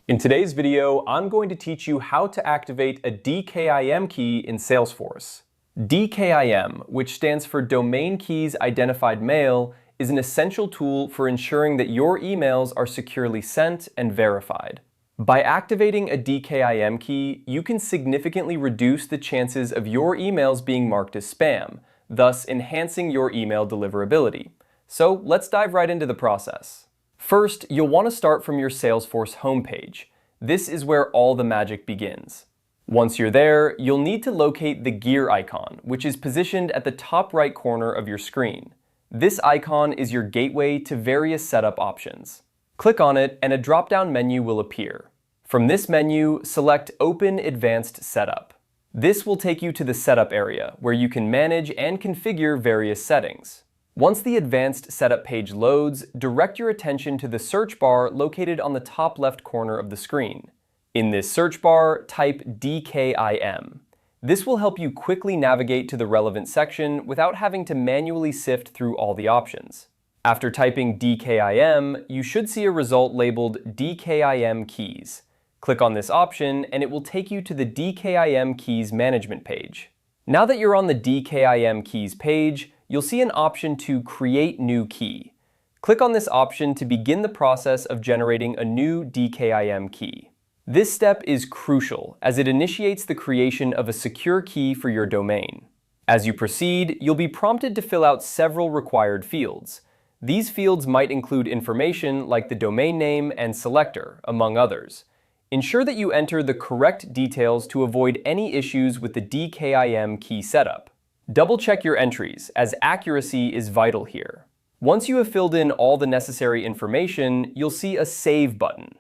In today's video, I'm going to teach you how to activate a DKIM key in Salesforce. DKIM, which stands for Domain Keys Identified Mail, is an essential tool for ensuring that your emails are securely sent and verified. By activating a DKIM key, you can significantly reduce the chances of your emails being marked as spam, thus enhancing your email deliverability. So let's dive right into the process. First, you'll want to start from your Salesforce homepage. This is where all the magic begins. Once you're there, you'll need to locate the gear icon, which is positioned at the top right corner of your screen. This icon is your gateway to various setup options. Click on it and a drop-down menu will appear. From this menu, select Open Advanced Setup. This will take you to the setup area, where you can manage and configure various settings. Once the Advanced Setup page loads, direct your attention to the search bar located on the top left corner of the screen. In this search bar, type DKIM. This will help you quickly navigate to the relevant section without having to manually sift through all the options. After typing DKIM, you should see a result labeled DKIM Keys. Click on this option and it will take you to the DKIM Keys management page. Now that you're on the DKIM Keys page, you'll see an option to Create New Key. Click on this option to begin the process of generating a new DKIM key. This step is crucial as it initiates the creation of a secure key for your domain. As you proceed, you'll be prompted to fill out several required fields. These fields might include information like the domain name and selector, among others. Ensure that you enter the correct details to avoid any issues with the DKIM key setup. Double-check your entries, as accuracy is vital here. Once you have filled in all the necessary information, you'll see a Save button.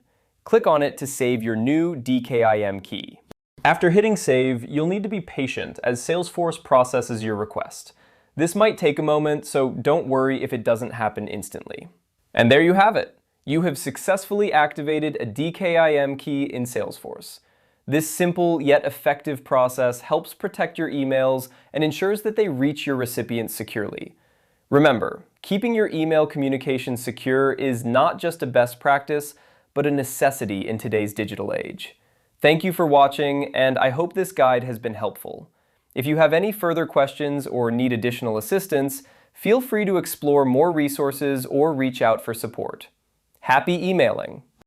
Click on it to save your new DKIM key. After hitting Save, you'll need to be patient as Salesforce processes your request. This might take a moment, so don't worry if it doesn't happen instantly. And there you have it. You have successfully activated a DKIM key in Salesforce. This simple yet effective process helps protect your emails and ensures that they reach your recipients securely. Remember, keeping your email communications secure is not just a best practice, but a necessity in today's digital age. Thank you for watching, and I hope this guide has been helpful. If you have any further questions or need additional assistance, feel free to explore more resources or reach out for support. Happy emailing!